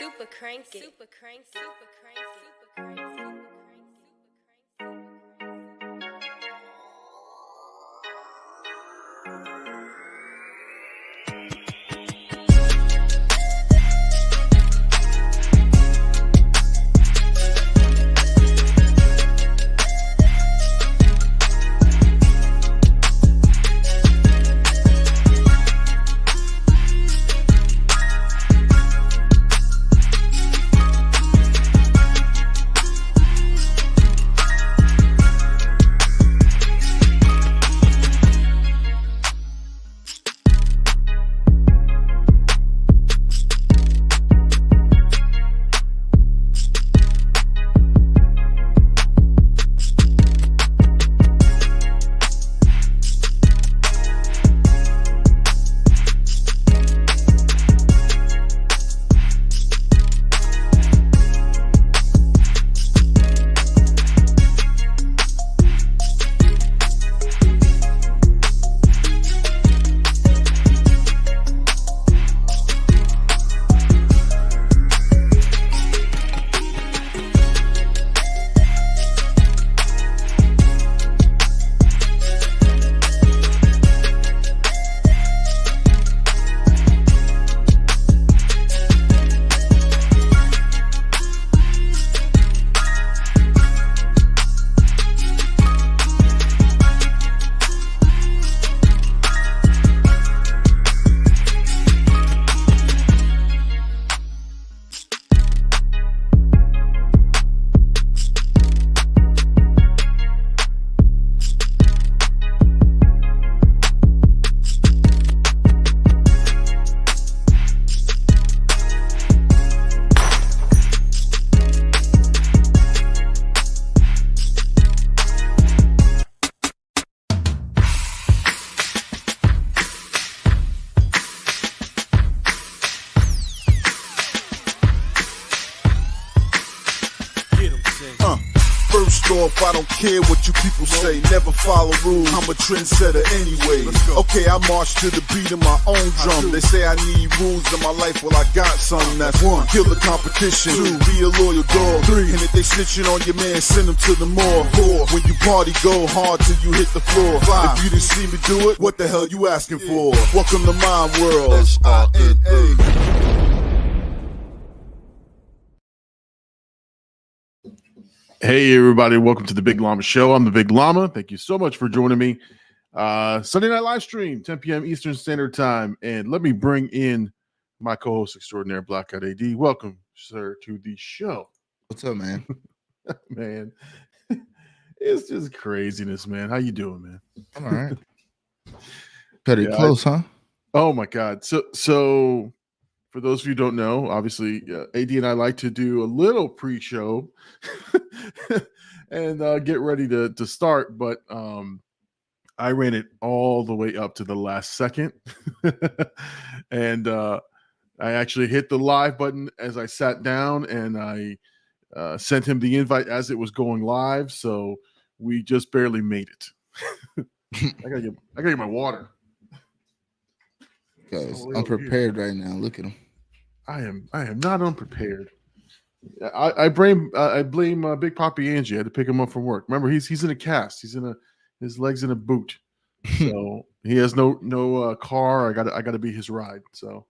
Super cranky. Super cranky. Super cranky. Super cranky. First off, I don't care what you people say. Never follow rules. I'm a trendsetter anyway. Okay, I march to the beat of my own drum. They say I need rules in my life. Well, I got some. That's one. Kill the competition. Two. Be a loyal dog. Three. And if they snitching on your man, send them to the morgue. Four. When you party, go hard till you hit the floor. Five. If you didn't see me do it, what the hell you asking for? Welcome to my world. S-I-N-A. Hey everybody, welcome to the Big Llama Show. I'm the Big Llama. Thank you so much for joining me. Sunday night live stream, 10 p.m. Eastern Standard Time. And let me bring in my co-host extraordinaire, Blackout AD. Welcome, sir, to the show. What's up, man? Man, it's just craziness, man. How you doing, man? I'm all right. Pretty close, huh? Oh my God. So for those of you who don't know, obviously, AD and I like to do a little pre-show and get ready to start, but I ran it all the way up to the last second. And I actually hit the live button as I sat down, and I sent him the invite as it was going live, so we just barely made it. I gotta get my water. Guys, I'm prepared right now. Look at him. I am not unprepared. I blame Big Papi Angie. I had to pick him up from work. Remember, he's in a cast. His legs in a boot. So he has no car. I gotta be his ride. So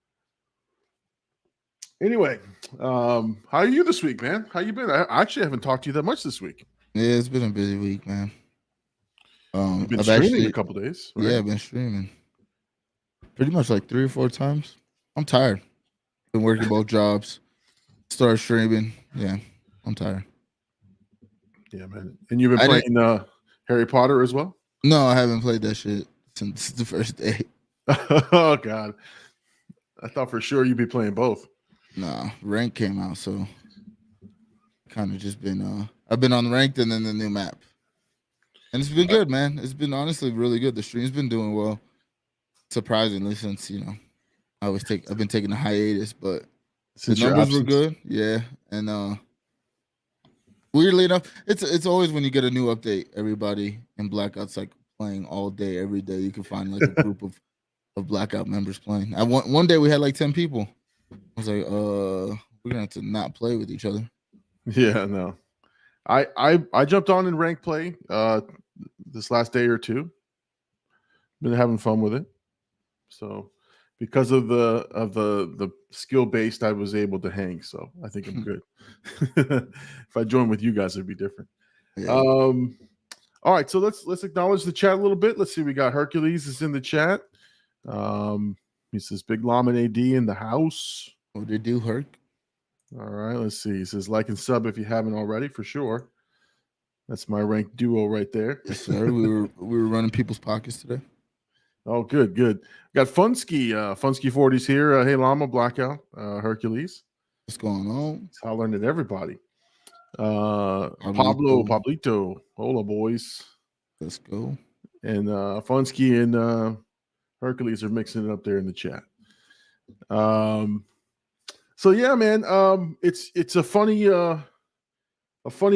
anyway, how are you this week, man? How you been? I actually haven't talked to you that much this week. Yeah, it's been a busy week, man. You've been streaming a couple days, right? Yeah, I've been streaming pretty much like 3 or 4 times. I'm tired. Been working both jobs. Started streaming. Yeah, I'm tired. Yeah, man. And you've been playing Harry Potter as well? No, I haven't played that shit since the first day. Oh God, I thought for sure you'd be playing both. Nah, Rank came out, so kind of just been. I've been on Ranked and then the new map, and it's been good, man. It's been honestly really good. The stream's been doing well, surprisingly, since I've been taking a hiatus, but the numbers were good. Yeah. And weirdly enough, it's always when you get a new update, everybody in Blackout's like playing all day, every day. You can find like a group of Blackout members playing. One day we had like 10 people. I was like, we're gonna have to not play with each other. Yeah, no. I jumped on in rank play this last day or two. Been having fun with it. So because of the skill based, I was able to hang. So I think I'm good. If I join with you guys, it'd be different. Yeah. All right, so let's acknowledge the chat a little bit. Let's see. We got Hercules is in the chat. He says Big Llama and AD in the house. What did do, Herc? All right, let's see. He says like and sub if you haven't already, for sure. That's my ranked duo right there. Yes, sir. we were running people's pockets today. Oh, good. Got Funsky 40s here. Hey, Llama, Blackout, Hercules. What's going on? It's hollering at everybody. Pablito, hola, boys. Let's go. And Funsky and Hercules are mixing it up there in the chat. So yeah, man. It's a funny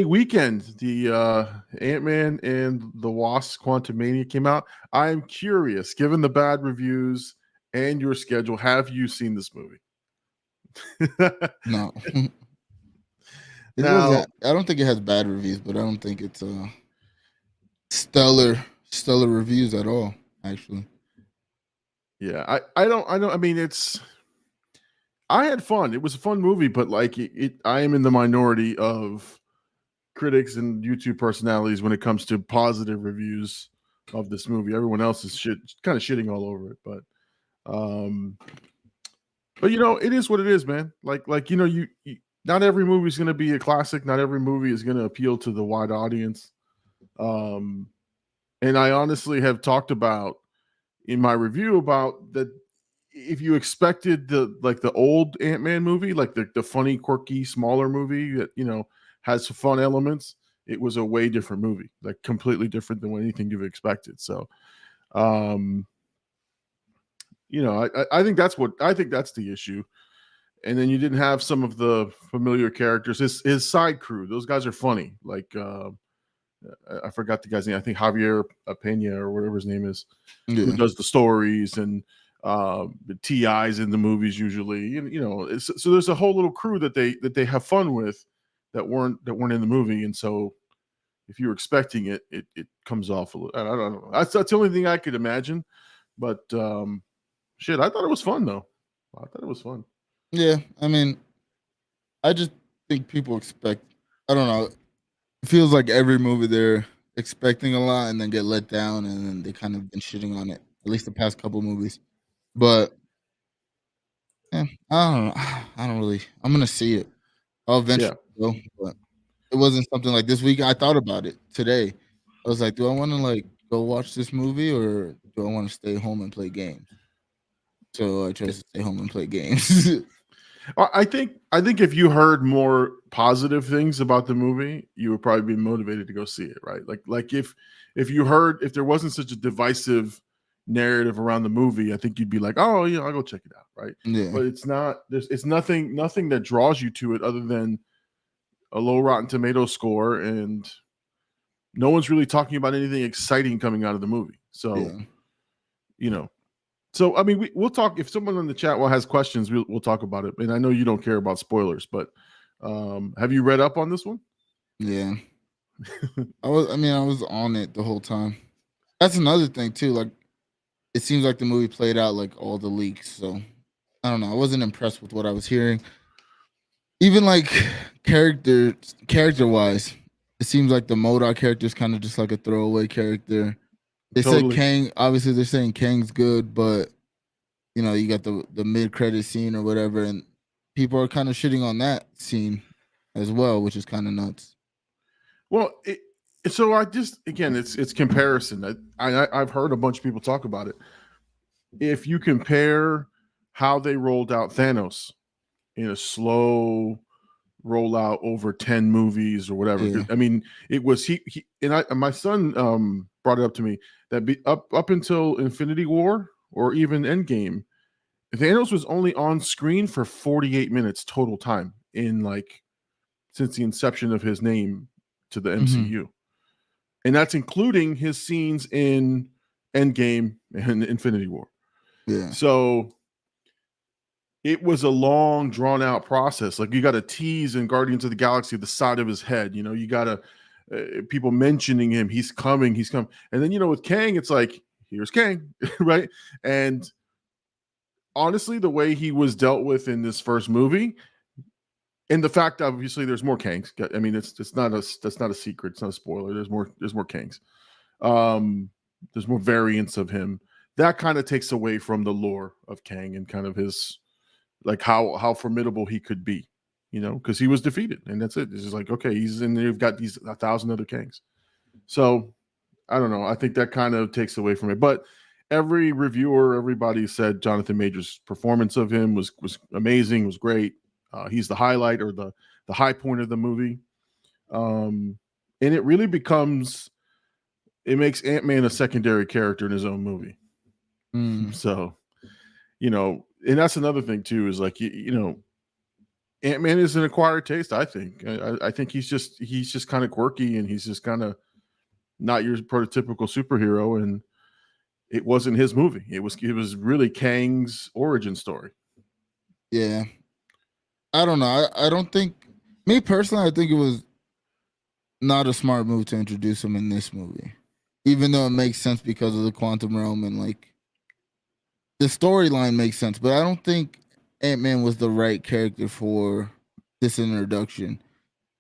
weekend. The Ant-Man and the Wasp Quantumania came out. I'm curious, given the bad reviews and your schedule, have you seen this movie? No. Now, I don't think it has bad reviews, but I don't think it's stellar reviews at all, actually. Yeah, I mean, I had fun. It was a fun movie, but like I am in the minority of critics and YouTube personalities when it comes to positive reviews of this movie. Everyone else is kind of shitting all over it, but it is what it is, man. Like you not every movie is going to be a classic. Not every movie is going to appeal to the wide audience. And I honestly have talked about in my review about that. If you expected the old Ant-Man movie, like the funny, quirky, smaller movie that has some fun elements, it was a way different movie, like completely different than anything you've expected. So, I think that's the issue. And then you didn't have some of the familiar characters. His side crew, those guys are funny. Like I forgot the guy's name. I think Javier Pena or whatever his name is, who does the stories and the TIs in the movies usually. So there's a whole little crew that they have fun with that weren't in the movie. And so if you're expecting it comes off a little. I don't know. That's the only thing I could imagine. But shit, I thought it was fun though. I thought it was fun. Yeah, I mean, I just think people expect. I don't know. It feels like every movie they're expecting a lot and then get let down, and then they kind of been shitting on it. At least the past couple movies, but yeah, I don't know. I don't really. I'm gonna see it. I'll eventually go, but it wasn't something like this week. I thought about it today. I was like, do I want to go watch this movie or do I want to stay home and play games? So I chose to stay home and play games. I think if you heard more positive things about the movie, you would probably be motivated to go see it, right? Like if there wasn't such a divisive narrative around the movie, I think you'd be like, oh yeah, I'll go check it out, right? Yeah. But it's not. It's nothing that draws you to it other than a low Rotten Tomatoes score, and no one's really talking about anything exciting coming out of the movie. So, So I mean, we'll talk. If someone in the chat has questions, we'll talk about it. And I know you don't care about spoilers, but have you read up on this one? Yeah, I was on it the whole time. That's another thing too. Like, it seems like the movie played out like all the leaks. So I don't know. I wasn't impressed with what I was hearing. Even like character wise, it seems like the MODOK character is kind of just like a throwaway character. They said Kang. Obviously, they're saying Kang's good, but you got the mid credit scene or whatever, and people are kind of shitting on that scene as well, which is kind of nuts. Well, so I just it's comparison. I've heard a bunch of people talk about it. If you compare how they rolled out Thanos in a slow rollout over 10 movies or whatever, I mean, it was he and my son brought it up to me that up until Infinity War or even Endgame, Thanos was only on screen for 48 minutes total time since the inception of his name to the MCU. And that's including his scenes in Endgame and Infinity War. Yeah. So it was a long, drawn out process. Like you got to tease in Guardians of the Galaxy the side of his head. You know, you got to people mentioning him. He's coming. He's coming. And then with Kang, it's like here's Kang, right? And honestly, the way he was dealt with in this first movie, and the fact obviously there's more Kangs. I mean, that's not a secret. It's not a spoiler. There's more Kangs. There's more variants of him. That kind of takes away from the lore of Kang and kind of his like how formidable he could be, because he was defeated and that's it. It's just like, okay, he's in there. You've got these 1,000 other Kangs. So I don't know. I think that kind of takes away from it. But every reviewer, everybody said Jonathan Majors' performance of him was amazing, was great. He's the highlight or the high point of the movie. And it really it makes Ant-Man a secondary character in his own movie. So, and that's another thing too, is like, Ant-Man is an acquired taste. I think, I think he's just kind of quirky and he's just kind of not your prototypical superhero. And it wasn't his movie. It was really Kang's origin story. Yeah. I don't know. I don't think, me personally, I think it was not a smart move to introduce him in this movie, even though it makes sense because of the quantum realm and like the storyline makes sense. But I don't think Ant-Man was the right character for this introduction,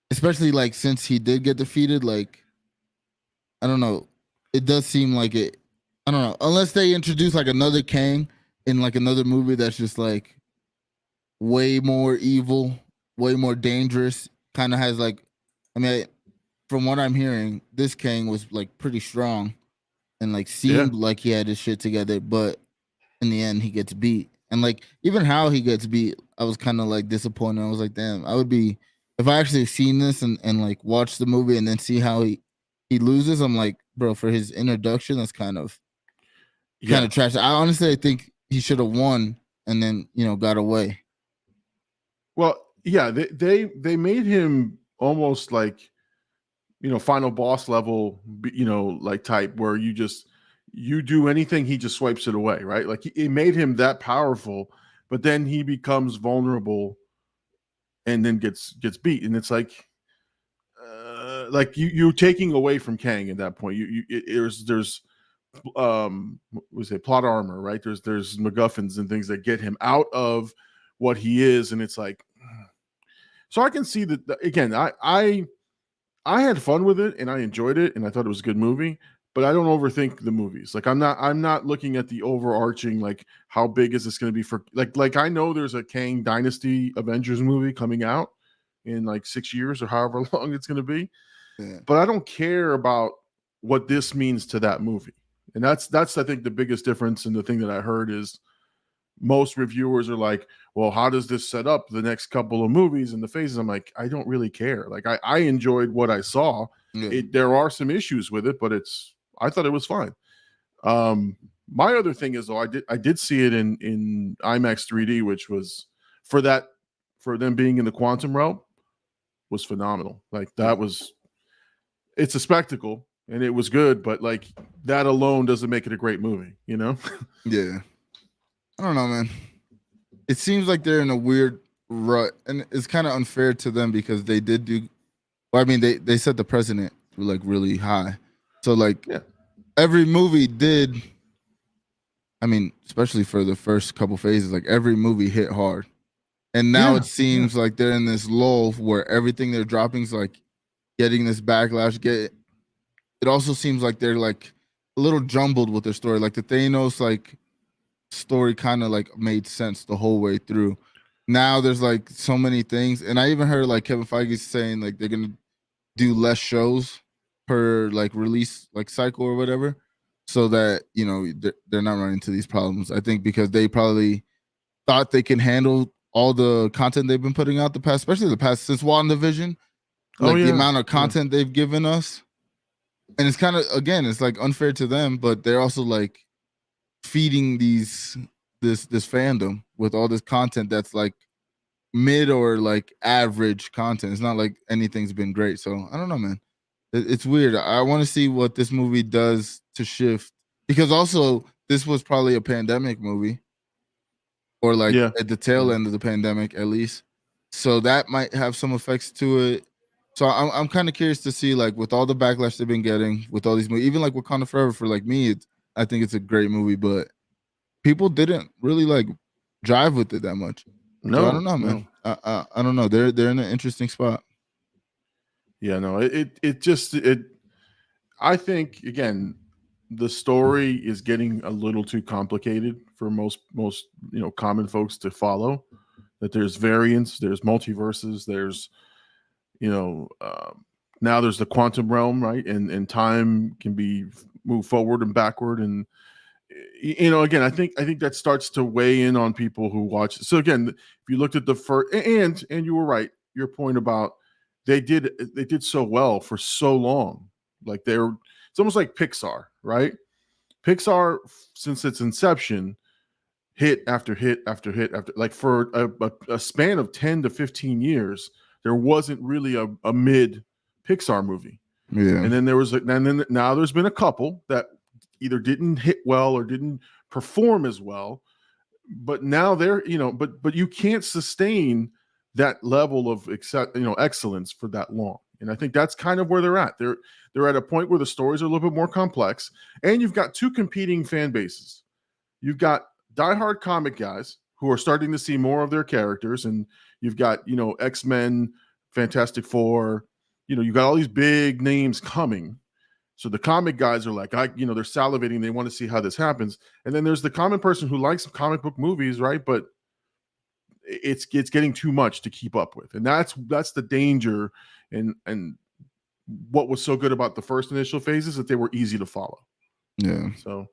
especially like since he did get defeated. Like, I don't know. It does seem like it. I don't know. Unless they introduce like another Kang in like another movie that's just like way more evil, way more dangerous, kind of has like, I mean, from what I'm hearing, this Kang was like pretty strong and like seemed like he had his shit together, but in the end he gets beat. And like even how he gets beat, I was kind of like disappointed. I was like, damn, I would be, if I actually seen this and like watch the movie and then see how he loses, I'm like, bro, for his introduction, that's kind of trash. I think he should have won and then got away. Well, yeah, they made him almost like final boss level, like type where you do anything, he just swipes it away, right? Like it made him that powerful, but then he becomes vulnerable and then gets beat, and it's like you're taking away from Kang at that point. There's was it plot armor, right? There's MacGuffins and things that get him out of what he is, and it's like, so I can see that again. I had fun with it and I enjoyed it and I thought it was a good movie, but I don't overthink the movies. Like I'm not looking at the overarching, like how big is this going to be for like I know there's a Kang Dynasty Avengers movie coming out in like 6 years or however long it's going to be. Yeah. But I don't care about what this means to that movie. And that's I think the biggest difference. And the thing that I heard is most reviewers are like, well, how does this set up the next couple of movies and the phases? I'm like, I don't really care. Like I enjoyed what I saw. Yeah. There are some issues with it, but I thought it was fine. My other thing is though, I did see it in IMAX 3D, which was for them being in the quantum realm was phenomenal. Like it's a spectacle and it was good, but like that alone doesn't make it a great movie, Yeah. I don't know, man. It seems like they're in a weird rut, and it's kind of unfair to them because they did do. Well, I mean, they set the precedent like really high, so like every movie did. I mean, especially for the first couple phases, like every movie hit hard, and now it seems like they're in this lull where everything they're dropping is like getting this backlash. It also seems like they're like a little jumbled with their story, like the Thanos like story kind of like made sense the whole way through. Now there's like so many things, and I even heard like Kevin Feige saying like they're gonna do less shows per like release like cycle or whatever, so that they're not running into these problems. I think because they probably thought they can handle all the content they've been putting out especially the past since WandaVision, like the amount of content they've given us, and it's kind of again it's like unfair to them, but they're also like feeding this fandom with all this content that's like mid or like average content. It's not like anything's been great. So I don't know, man. It's weird. I want to see what this movie does to shift, because also this was probably a pandemic movie. or like Yeah. at the tail end of the pandemic, at least. So that might have some effects to it. So I'm kind of curious to see, like, with all the backlash they've been getting with all these movies, even like Wakanda Forever, for like me, I think it's a great movie, but people didn't really like drive with it that much. So I No, don't know, man. no. I don't know. They're in an interesting spot. Yeah, no. I think, again, the story is getting a little too complicated for most common folks to follow. That there's variants, there's multiverses, there's you know now there's the quantum realm, right? And time can be moved forward and backward, and again, I think that starts to weigh in on people who watch. So again, if you looked at the first, and you were right, your point about they did so well for so long, like it's almost like Pixar, right? Pixar, since its inception, hit after hit after hit after, like, for a span of 10 to 15 years, there wasn't really a mid Pixar movie. Yeah. And then now there's been a couple that either didn't hit well or didn't perform as well, but now they're but you can't sustain that level of excellence for that long. And I think that's kind of where they're at. They're at a point where the stories are a little bit more complex, and you've got two competing fan bases. You've got diehard comic guys who are starting to see more of their characters, and you've got X-Men, Fantastic Four. You've got all these big names coming. So the comic guys are like, they're salivating. They want to see how this happens. And then there's the common person who likes comic book movies, right? But it's getting too much to keep up with, and that's the danger. And what was so good about the first initial phases, that they were easy to follow. Yeah. So,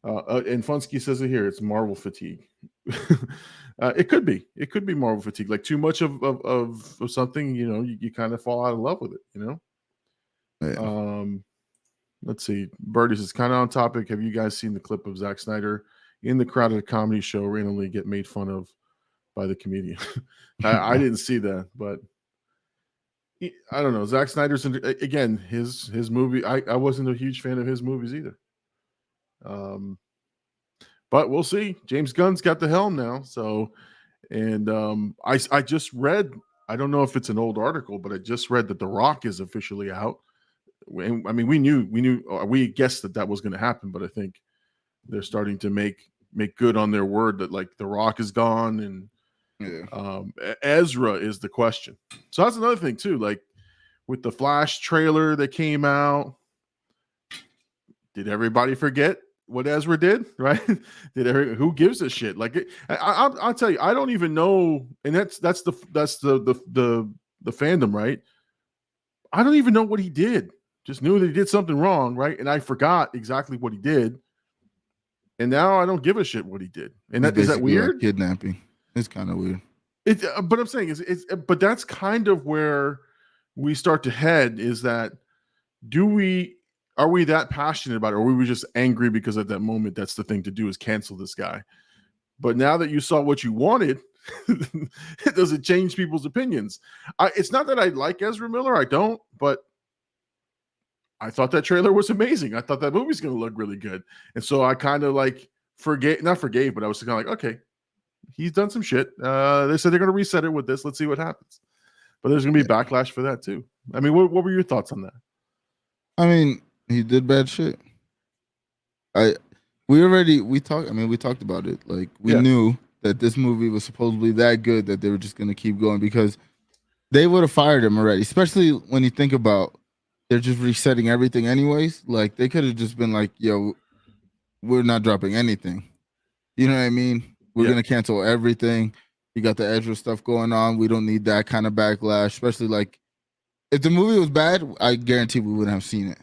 and Funsky says it here, it's Marvel fatigue. It could be Marvel fatigue, like too much of something. You kind of fall out of love with it. Yeah. Let's see. Birdies is kind of on topic. Have you guys seen the clip of Zack Snyder in the crowd at a comedy show randomly get made fun of by the comedian? I didn't see that, but I don't know. Zack Snyder's again, his movie. I wasn't a huge fan of his movies either. But we'll see. James Gunn's got the helm now, so and I just read. I don't know if it's an old article, but I just read that The Rock is officially out. I mean, we guessed that was going to happen, but I think they're starting to make good on their word that, like, The Rock is gone, and Ezra is the question. So that's another thing too. Like with the Flash trailer that came out, did everybody forget what Ezra did? Right? Who gives a shit? Like I'll tell you, I don't even know, and that's the fandom, right? I don't even know what he did. Just knew that he did something wrong, right? And I forgot exactly what he did. And now I don't give a shit what he did. And is that weird? Like kidnapping. It's kind of weird. But I'm saying but that's kind of where we start to head, is that are we that passionate about it, or were we just angry because at that moment that's the thing to do, is cancel this guy? But now that you saw what you wanted, it doesn't change people's opinions. It's not that I like Ezra Miller, I don't, but I thought that trailer was amazing. I thought that movie's going to look really good. And so I kind of like not forgave, but I was kind of like, okay, he's done some shit. They said they're going to reset it with this. Let's see what happens. But there's going to be backlash for that too. I mean, what were your thoughts on that? I mean, he did bad shit. We talked about it. Like, we knew that this movie was supposedly that good that they were just going to keep going, because they would have fired him already, especially when you think about they're just resetting everything anyways. Like, they could have just been like, yo, we're not dropping anything. You know what I mean? We're going to cancel everything. You got the Ezra stuff going on. We don't need that kind of backlash, especially like if the movie was bad, I guarantee we wouldn't have seen it.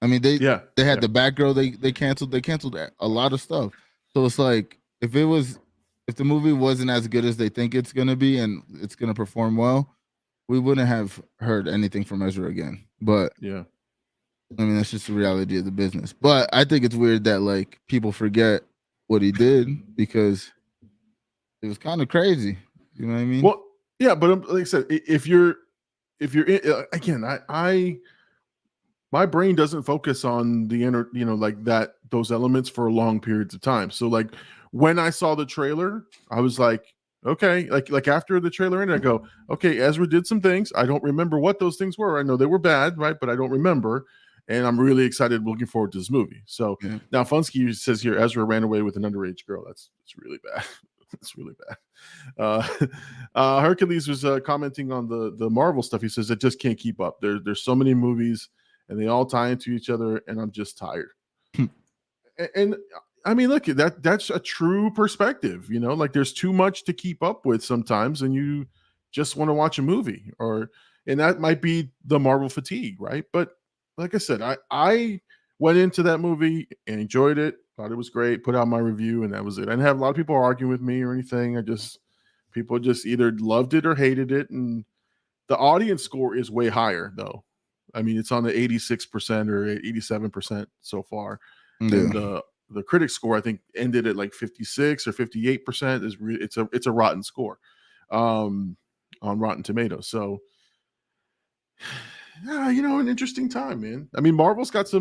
I mean, they had the Batgirl, they canceled a lot of stuff. So it's like, if the movie wasn't as good as they think it's going to be and it's going to perform well, we wouldn't have heard anything from Ezra again. But I mean, that's just the reality of the business. But I think it's weird that, like, people forget what he did, because it was kind of crazy. You know what I mean? Well, yeah, but like I said, if you're again, my brain doesn't focus on the inner, like those elements for long periods of time. So like when I saw the trailer, I was like, okay, like after the trailer ended, I go, okay, Ezra did some things. I don't remember what those things were. I know they were bad, right? But I don't remember. And I'm really excited, looking forward to this movie. So now Funsky says here, Ezra ran away with an underage girl. It's really bad. It's really bad. Hercules was commenting on the Marvel stuff. He says it just can't keep up. There's so many movies and they all tie into each other, and I'm just tired. And I mean, look, that's a true perspective. You know, like there's too much to keep up with sometimes, and you just want to watch a movie, and that might be the Marvel fatigue, right? But like I said, I went into that movie and enjoyed it, thought it was great, put out my review, and that was it. I didn't have a lot of people arguing with me or anything. People just either loved it or hated it, and the audience score is way higher though. I mean, it's on the 86% or 87% so far. Yeah. And the critic score, I think, ended at like 56 or 58%. It's a rotten score on Rotten Tomatoes. So yeah, an interesting time, man. I mean, Marvel's got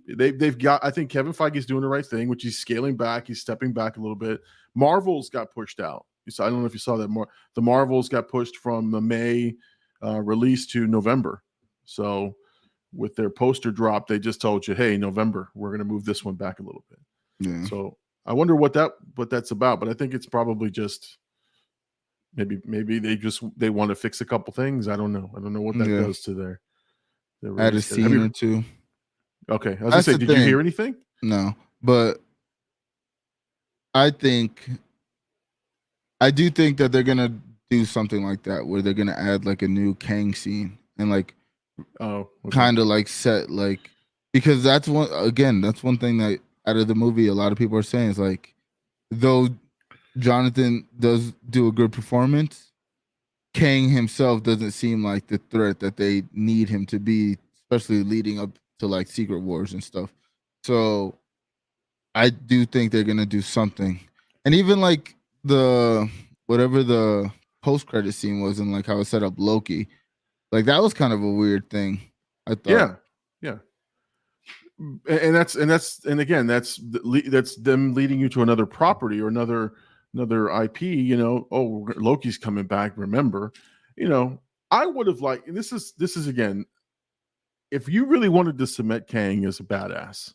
they've got, I think Kevin Feige's doing the right thing, which he's scaling back, he's stepping back a little bit. Marvel's got pushed out. I don't know if you saw that. The Marvels got pushed from the May release to November. So with their poster drop, they just told you, hey, November, we're going to move this one back a little bit. Yeah. So I wonder what that's about, but I think it's probably just maybe they want to fix a couple things. I don't know what that does to their add a scene or two. Okay. I was going to say, did you hear anything? No, but I do think that they're going to do something like that, where they're going to add like a new Kang scene and like, kind of like set, like, because that's one thing that out of the movie a lot of people are saying is like, though Jonathan does do a good performance, Kang himself doesn't seem like the threat that they need him to be, especially leading up to like Secret Wars and stuff. So I do think they're gonna do something, and even like whatever the post-credit scene was, and like how it set up Loki. Like that was kind of a weird thing, I thought. Yeah. And that's them leading you to another property or another IP. Oh, Loki's coming back. Remember, I would have liked. And this is again, if you really wanted to cement Kang as a badass,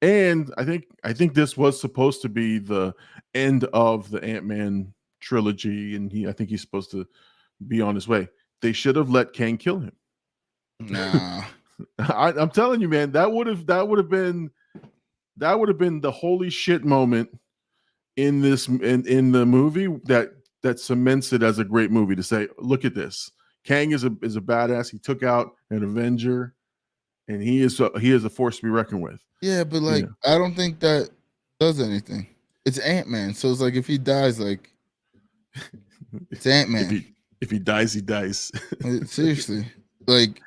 and I think this was supposed to be the end of the Ant-Man trilogy, and I think he's supposed to be on his way. They should have let Kang kill him. Nah. I'm telling you, man, that would have been the holy shit moment in the movie that cements it as a great movie, to say, look at this. Kang is a badass. He took out an Avenger, and he is a force to be reckoned with. Yeah, but like I don't think that does anything. It's Ant-Man, so it's like if he dies, like it's Ant-Man. If he dies, he dies. Seriously. Like,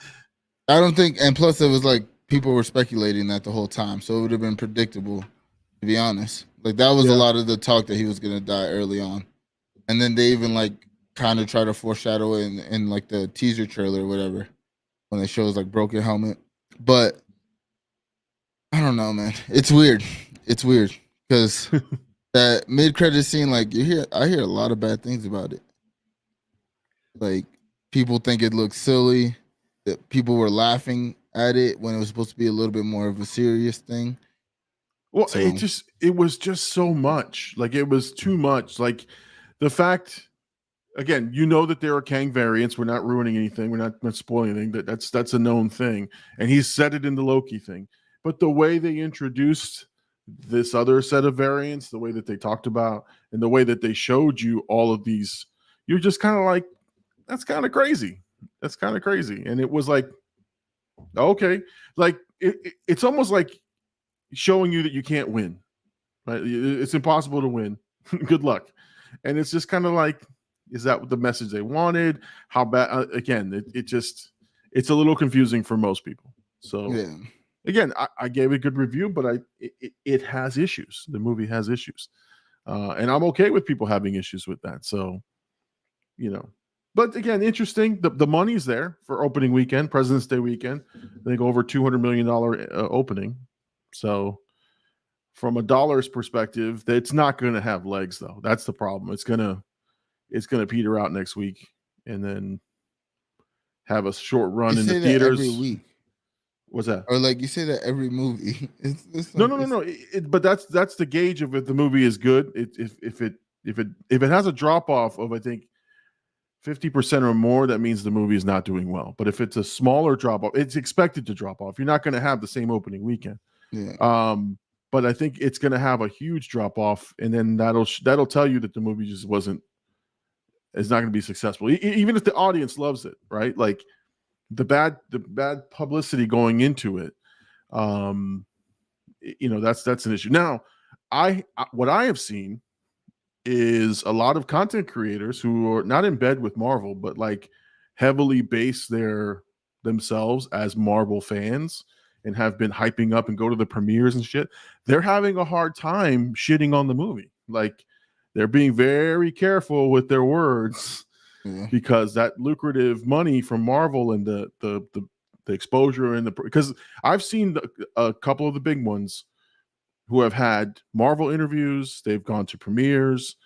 I don't think, and plus it was like people were speculating that the whole time, so it would have been predictable, to be honest. Like that was a lot of the talk that he was gonna die early on. And then they even like kind of try to foreshadow it in like the teaser trailer or whatever, when they show his like broken helmet. But I don't know, man. It's weird. Because that mid-credit scene, like I hear a lot of bad things about it. Like people think it looks silly, that people were laughing at it when it was supposed to be a little bit more of a serious thing. Well, so, it was just so much. Like it was too much. Like the fact, again, that there are Kang variants. We're not ruining anything. We're not spoiling anything. That's a known thing. And he said it in the Loki thing. But the way they introduced this other set of variants, the way that they talked about, and the way that they showed you all of these, you're just kind of like, that's kind of crazy. That's kind of crazy. And it was like, okay, like it's almost like showing you that you can't win, right? It's impossible to win. Good luck. And it's just kind of like, is that the message they wanted? How bad? Again, it's a little confusing for most people. So again, I gave it a good review, but it has issues. The movie has issues. And I'm okay with people having issues with that. So, but again, interesting. The money's there for opening weekend, President's Day weekend. I think over $200 million opening. So from a dollar's perspective, it's not going to have legs though. That's the problem. It's gonna peter out next week, and then have a short run You in the say that theaters. every week. What's that? Or like you say that every movie. No. But that's the gauge of if the movie is good. If it has a drop off of, I think, 50% or more, that means the movie is not doing well. But if it's a smaller drop off, it's expected to drop off. You're not going to have the same opening weekend. Yeah. But I think it's going to have a huge drop off, and then that'll tell you that the movie just wasn't. It's not going to be successful, even if the audience loves it, right? Like the bad publicity going into it. That's an issue. Now, what I have seen is a lot of content creators who are not in bed with Marvel, but like heavily base themselves as Marvel fans and have been hyping up and go to the premieres and shit. They're having a hard time shitting on the movie. Like they're being very careful with their words because that lucrative money from Marvel and the exposure and because I've seen a couple of the big ones who have had Marvel interviews, they've gone to premieres,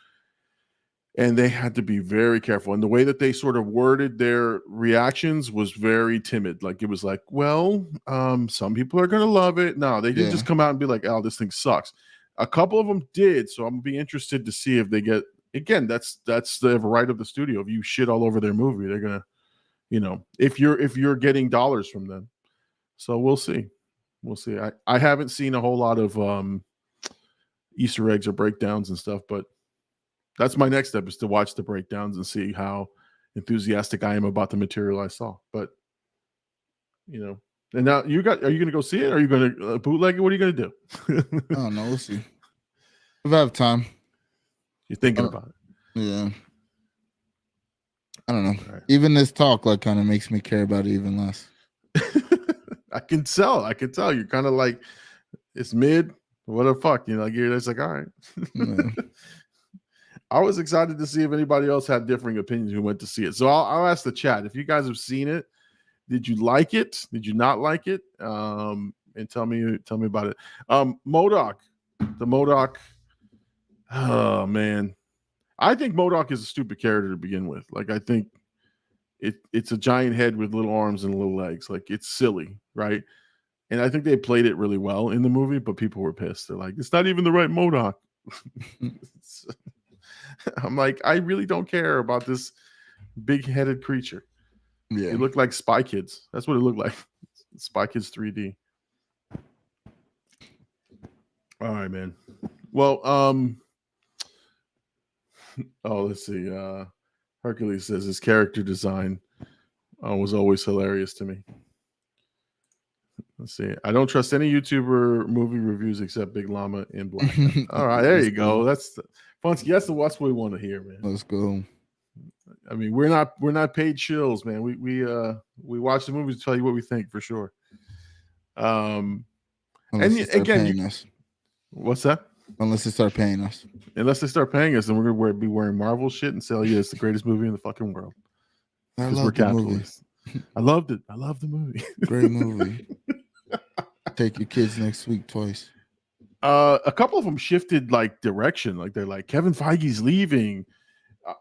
and they had to be very careful. And the way that they sort of worded their reactions was very timid. Like it was like, well, some people are going to love it. No, they didn't just come out and be like, oh, this thing sucks. A couple of them did. So I'm going to be interested to see if they get, again, that's the right of the studio. If you shit all over their movie, they're going to, if you're getting dollars from them. So we'll see. We'll see. I haven't seen a whole lot of Easter eggs or breakdowns and stuff, but that's my next step, is to watch the breakdowns and see how enthusiastic I am about the material I saw. But and now are you going to go see it? Are you going to bootleg it? What are you going to do? I don't know. We'll see. If I have time. You're thinking about it. Yeah. I don't know. Right. Even this talk kind of makes me care about it even less. I can tell. You're kind of like, it's mid. What the fuck? You're just like, all right. Yeah. I was excited to see if anybody else had differing opinions who went to see it. So I'll ask the chat, if you guys have seen it, did you like it? Did you not like it? And tell me about it. MODOK, the MODOK. Oh man, I think MODOK is a stupid character to begin with. Like I think it's a giant head with little arms and little legs. Like it's silly, right? And I think they played it really well in the movie, but people were pissed. They're like, it's not even the right MODOK. I'm like, I really don't care about this big-headed creature. Yeah, it looked like Spy Kids. That's what it looked like. Spy Kids 3D. All right, man. Well, let's see. Hercules says his character design was always hilarious to me. Let's see. I don't trust any YouTuber movie reviews except Big Llama in Black. All right, there you go. That's Funsky. That's what we want to hear, man. Let's go. I mean, we're not paid shills, man. We watch the movies to tell you what we think for sure. Unless they start paying us. What's that? Unless they start paying us. Unless they start paying us, then we're gonna be wearing Marvel shit and tell you it's the greatest movie in the fucking world. Because we're capitalists. I loved it. I love the movie. Great movie. Take your kids next week twice. A couple of them shifted like direction. Like they're like, Kevin Feige's leaving.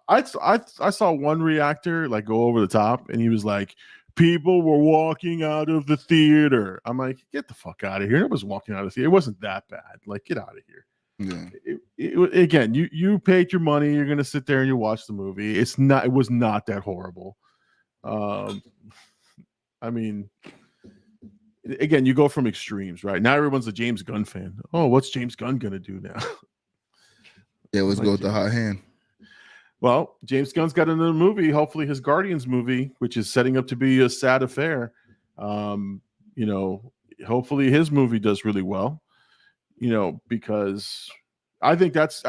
I saw one reactor like go over the top, and he was like, people were walking out of the theater. I'm like, get the fuck out of here. It was walking out of the theater. It wasn't that bad. Like, get out of here. Yeah. Again, you paid your money. You're gonna sit there and you watch the movie. It was not that horrible. I mean, again, you go from extremes, right? Now everyone's a James Gunn fan. Oh, what's James Gunn gonna do now? Yeah, let's go with the hot hand. Well, James Gunn's got another movie, hopefully his Guardians movie, which is setting up to be a sad affair. Hopefully his movie does really well. Because I think that's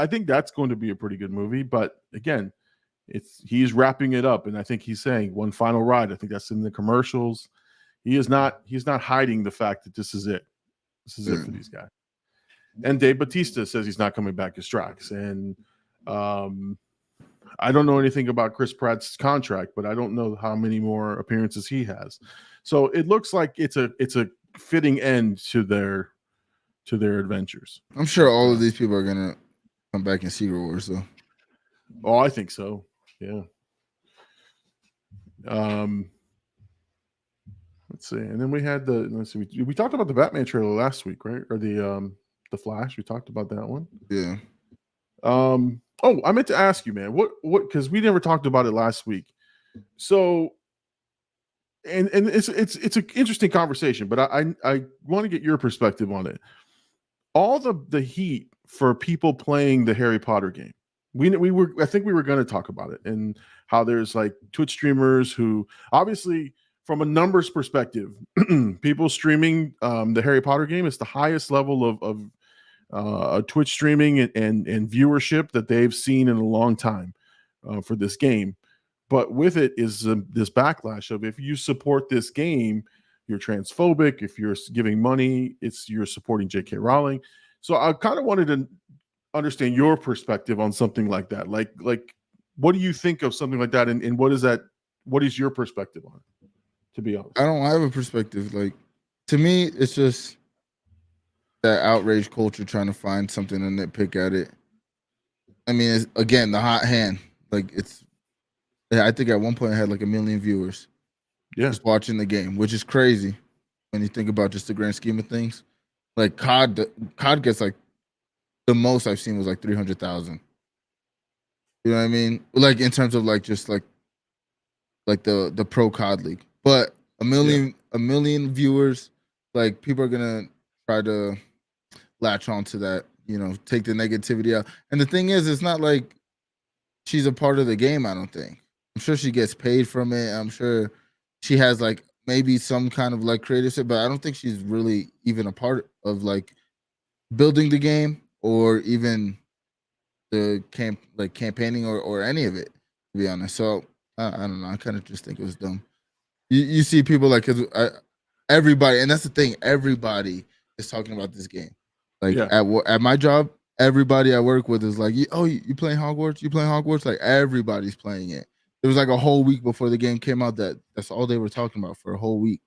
going to be a pretty good movie. But again, he's wrapping it up, and I think he's saying one final ride. I think that's in the commercials. He's not hiding the fact that this is it. This is it for these guys. And Dave Bautista says he's not coming back as Drax. And I don't know anything about Chris Pratt's contract, but I don't know how many more appearances he has. So it looks like it's a fitting end to to their adventures. I'm sure all of these people are gonna come back in Secret Wars, though. Oh, I think so. Yeah. Let's see, and then we had let's see, we talked about the Batman trailer last week, right? Or the Flash. We talked about that one. Yeah. Oh, I meant to ask you, man. What? Because we never talked about it last week. So, and it's an interesting conversation, but I want to get your perspective on it. All the heat for people playing the Harry Potter game. I think we were going to talk about it and how there's like Twitch streamers who obviously from a numbers perspective, people streaming the Harry Potter game is the highest level of Twitch streaming and viewership that they've seen in a long time for this game. But with it is this backlash of if you support this game, you're transphobic. If you're giving money, you're supporting J.K. Rowling. So I kind of wanted to understand your perspective on something like that. Like what do you think of something like that? And what is that? What is your perspective on it? To be honest, I don't have a perspective. Like, to me, it's just that outrage culture trying to find something to nitpick at it. I mean, it's, again, the hot hand. Like, I think at one point I had like 1 million viewers just watching the game, which is crazy when you think about just the grand scheme of things. Like COD gets like the most I've seen was like 300,000. You know what I mean? Like in terms of like just like the pro COD league, but a million viewers, like people are gonna try to latch on to that, take the negativity out. And the thing is, it's not like she's a part of the game. I don't think. I'm sure she gets paid from it. I'm sure she has like maybe some kind of like creative shit, but I don't think she's really even a part of like building the game or even the campaigning or any of it, to be honest. So I don't know. I kind of just think it was dumb. You see people like, cause everybody, and that's the thing. Everybody is talking about this game. Like at my job, everybody I work with is like, you playing Hogwarts? You playing Hogwarts? Like everybody's playing it. It was like a whole week before the game came out that's all they were talking about for a whole week.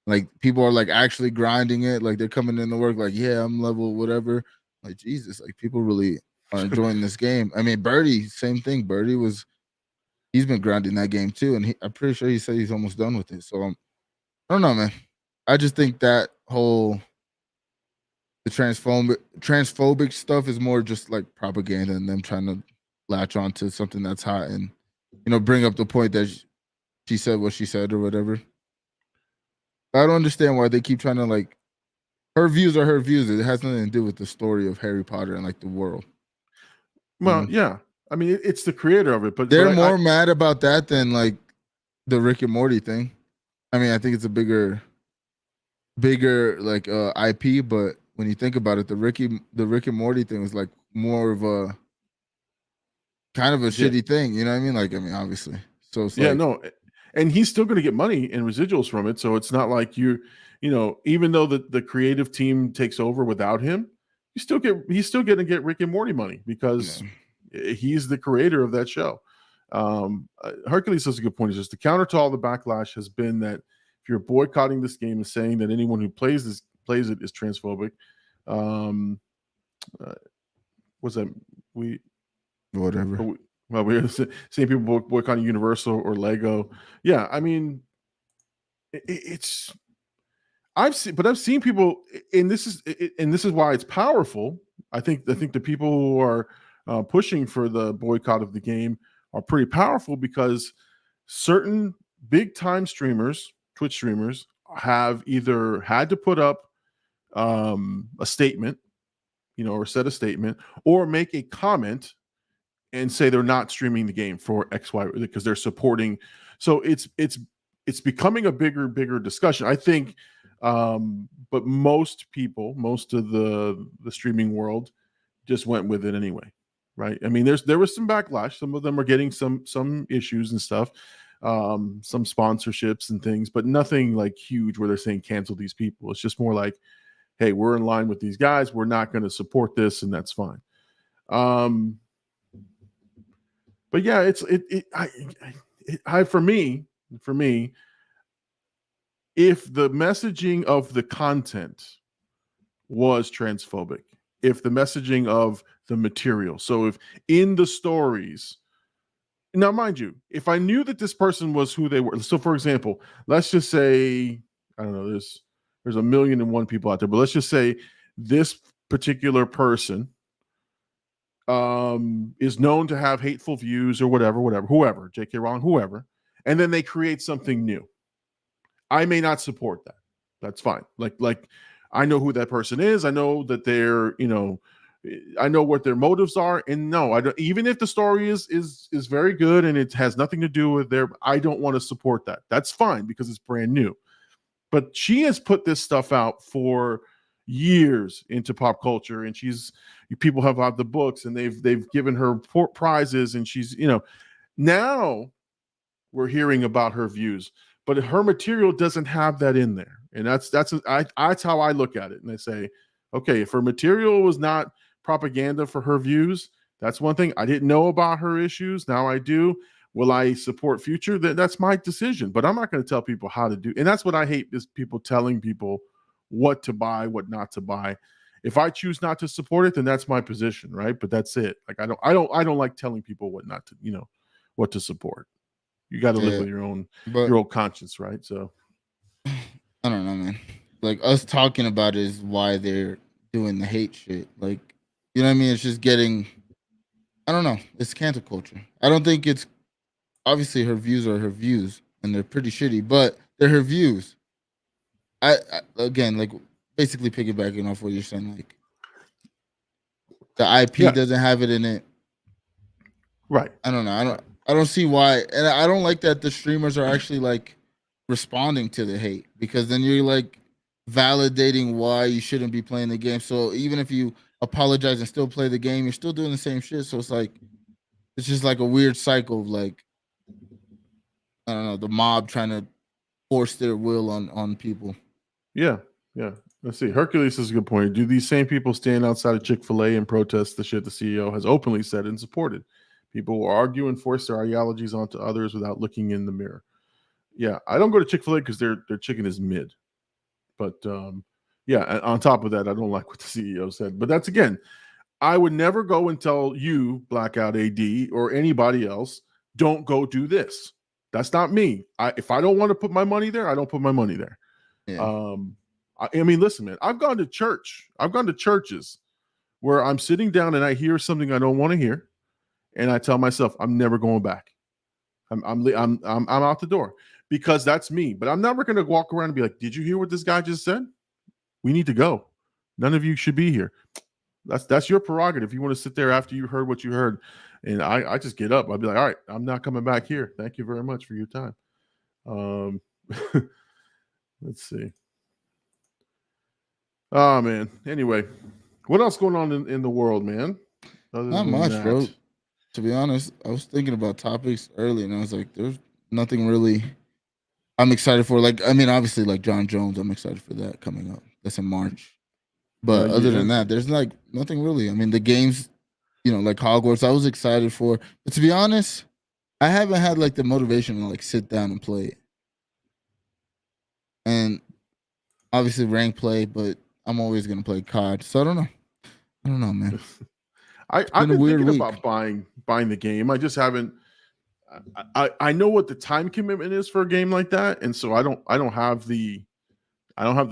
Like people are like actually grinding it. Like they're coming into work like, yeah, I'm level whatever. Like Jesus, like people really are enjoying this game. I mean, Birdie, same thing. Birdie he's been grinding that game too, and I'm pretty sure he said he's almost done with it. So I don't know, man. I just think that the transphobic stuff is more just like propaganda and them trying to latch on to something that's hot and bring up the point that she said what she said or whatever. I don't understand why they keep trying to like her views are her views. It has nothing to do with the story of Harry Potter and like the world. Well, yeah. I mean, it's the creator of it, but they're more mad about that than like the Rick and Morty thing. I mean, I think it's a bigger like IP, but when you think about it, the Rick and Morty thing was like more of a kind of a shitty thing. You know what I mean? Like, I mean, obviously. So it's no, and he's still going to get money and residuals from it. So it's not like even though the creative team takes over without him, he's still going to get Rick and Morty money because he's the creator of that show. Hercules has a good point. It's just the counter to all the backlash has been that if you're boycotting this game and saying that anyone who plays it is transphobic, what's that? We're seeing people boycotting Universal or Lego. Yeah, I mean, I've seen people, and this is why it's powerful. I think the people who are pushing for the boycott of the game are pretty powerful because certain big time streamers, Twitch streamers, have either had to put up a statement, or set a statement, or make a comment and say they're not streaming the game for XY because they're supporting. So it's becoming a bigger discussion, I think. But most of the streaming world just went with it anyway, right? I mean, there was some backlash. Some of them are getting some issues and stuff, some sponsorships and things, but nothing like huge where they're saying cancel these people. It's just more like, hey, we're in line with these guys. We're not going to support this, and that's fine. But yeah, for me, if the messaging of the content was transphobic, if the messaging of the material, so if in the stories, now mind you, if I knew that this person was who they were, so for example, let's just say, I don't know, there's 1,000,001 people out there, but let's just say this particular person is known to have hateful views or whatever, whoever, J.K. Rowling, whoever, and then they create something new. I may not support that. That's fine. Like I know who that person is. I know that they're, I know what their motives are. And no, I don't, even if the story is very good and it has nothing to do with I don't want to support that. That's fine because it's brand new. But she has put this stuff out for years into pop culture, and people have had the books and they've given her prizes, and she's, now we're hearing about her views, but her material doesn't have that in there. And that's how I look at it. And I say, okay, if her material was not propaganda for her views, that's one thing. I didn't know about her issues. Now I do. Will I support future? That's my decision, but I'm not going to tell people how to do. And that's what I hate, is people telling people what to buy, what not to buy. If I choose not to support it, then that's my position, right? But that's it. Like I don't like telling people what not to, what to support. You got to live with your own conscience, right? So I don't know, man. Like, us talking about it is why they're doing the hate shit. Like, you know what I mean? It's just getting, I don't know. It's cancel culture. I don't think it's, obviously her views are her views and they're pretty shitty, but they're her views. I again, like, basically piggybacking off what you're saying, like, the IP doesn't have it in it. Right. I don't know. I don't see why. And I don't like that the streamers are actually like responding to the hate, because then you're like validating why you shouldn't be playing the game. So even if you apologize and still play the game, you're still doing the same shit. So it's like, it's just like a weird cycle of, like, I don't know, the mob trying to force their will on people. Yeah. Let's see. Hercules is a good point. Do these same people stand outside of Chick-fil-A and protest the shit the CEO has openly said and supported? People will argue and force their ideologies onto others without looking in the mirror. Yeah, I don't go to Chick-fil-A because their chicken is mid. But yeah, on top of that, I don't like what the CEO said. But that's, again, I would never go and tell you, Blackout AD, or anybody else, don't go do this. That's not me. If I don't want to put my money there, I don't put my money there. Yeah. I mean, listen, man, I've gone to church. I've gone to churches where I'm sitting down and I hear something I don't want to hear, and I tell myself, I'm never going back. I'm out the door, because that's me. But I'm never going to walk around and be like, did you hear what this guy just said? We need to go. None of you should be here. That's your prerogative. You want to sit there after you heard what you heard. And I just get up. I'll be like, all right, I'm not coming back here. Thank you very much for your time. Let's see. Oh, man. Anyway, what else going on in the world, man? Not much, bro. To be honest, I was thinking about topics earlier, and I was like, there's nothing really I'm excited for. Like, I mean, obviously, like John Jones, I'm excited for that coming up. That's in March. But other than that, there's like nothing really. I mean, the games, like Hogwarts, I was excited for. But to be honest, I haven't had like the motivation to like sit down and play it. And obviously rank play, but I'm always gonna play COD. So I don't know, man. I've been thinking about buying the game. I just haven't. I know what the time commitment is for a game like that, and so I don't have the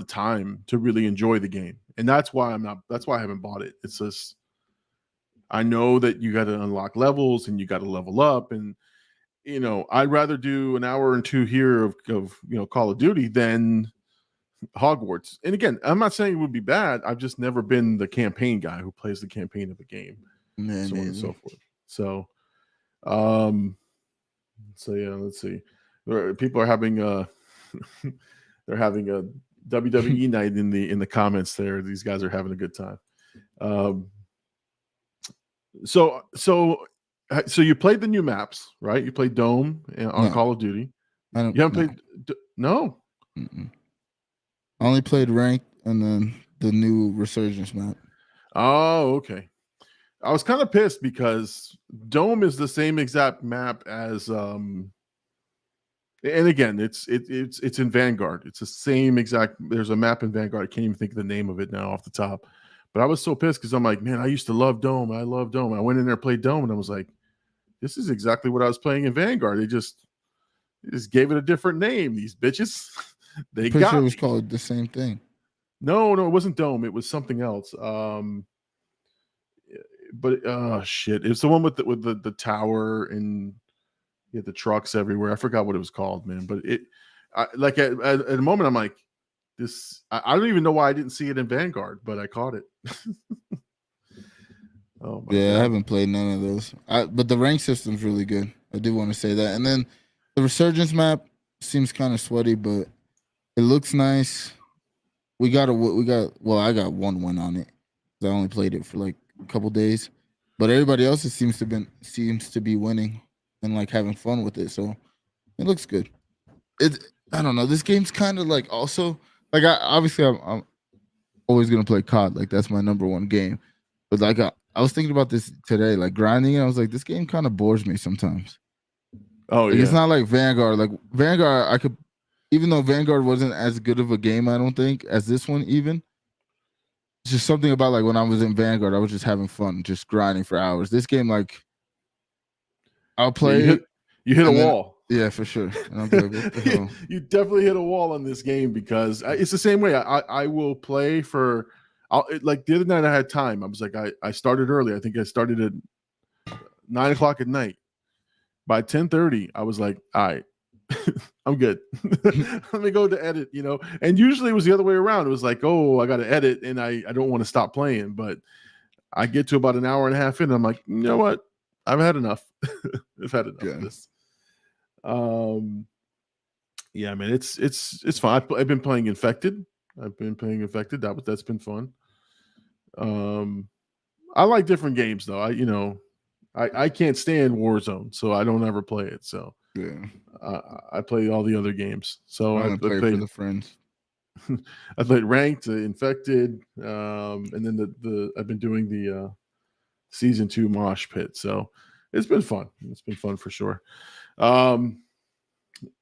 time to really enjoy the game, and that's why I haven't bought it. It's just, I know that you got to unlock levels and you got to level up, and I'd rather do an hour and two here of Call of Duty than Hogwarts. And again, I'm not saying it would be bad. I've just never been the campaign guy who plays the campaign of a game, so on and so forth. So, yeah, let's see. People are having they're having a WWE night in the comments there. These guys are having a good time. So you played the new maps, right? You played Dome on Call of Duty. You haven't played? No. Mm-mm. I only played Ranked and then the new Resurgence map. Oh, okay. I was kind of pissed because Dome is the same exact map as And again, it's in Vanguard. It's the same exact. There's a map in Vanguard. I can't even think of the name of it now off the top. But I was so pissed because I'm like, man, I used to love Dome. I love Dome. I went in there, played Dome, and I was like, this is exactly what I was playing in Vanguard. They just gave it a different name. These bitches, they Pretty got sure it was me. called the same thing. No, it wasn't Dome. It was something else. But shit, it's the one with the tower and you had the trucks everywhere. I forgot what it was called, man. But like at a moment, I'm like, this. I don't even know why I didn't see it in Vanguard, but I caught it. Oh my Yeah, God. I haven't played none of those. But the rank system's really good. I do want to say that. And then the Resurgence map seems kind of sweaty, but it looks nice. I got one win on it. I only played it for like a couple days, but everybody else seems to be winning and like having fun with it. So it looks good. I don't know. This game's kind of like also like I'm always gonna play COD. Like that's my number one game. But like I was thinking about this today, like grinding, and I was like, this game kind of bores me sometimes. Oh Like yeah, it's not like Vanguard. Like Vanguard, I could, even though Vanguard wasn't as good of a game, I don't think as this one. Even it's just something about like when I was in Vanguard, I was just having fun, just grinding for hours. This game, like I'll yeah, play. you hit a and then- wall. Yeah, for sure. And I'll be like, what the hell? You definitely hit a wall on this game because it's the same way. I will play for. Like the other night I had time. I was like I started early. I think I started at 9:00 at night. By 10:30, I was like, all right, I'm good. Let me go to edit, And usually it was the other way around. It was like, oh, I got to edit and I don't want to stop playing. But I get to about an hour and a half in. And I'm like, you know what? I've had enough. I've had enough of this. Yeah, man, it's fun. I've been playing Infected. That's been fun. I like different games though. I can't stand Warzone, so I don't ever play it. So Yeah, I play all the other games. So I I play played for the friends. I played Ranked, Infected, and then I've been doing the season 2 Mosh Pit. So it's been fun. It's been fun for sure.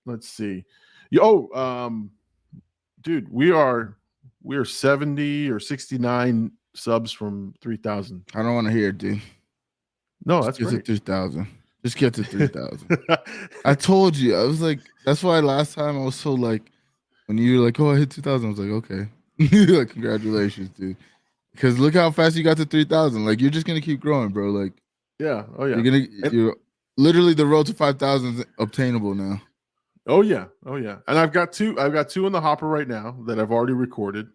Let's see. Dude, we are 70 or 69 subs from 3,000. I don't want to hear it, dude. No, that's Just great. get to 3,000. Just get to 3,000. I told you. I was like, that's why last time I was so like, when you were like, oh, I hit 2,000, I was like, okay. Like, congratulations, dude. Because look how fast you got to 3,000. Like, you're just gonna keep growing, bro. Like, Yeah. Oh yeah. you're literally the road to 5,000 is obtainable now. Oh yeah. And I've got two in the hopper right now that I've already recorded.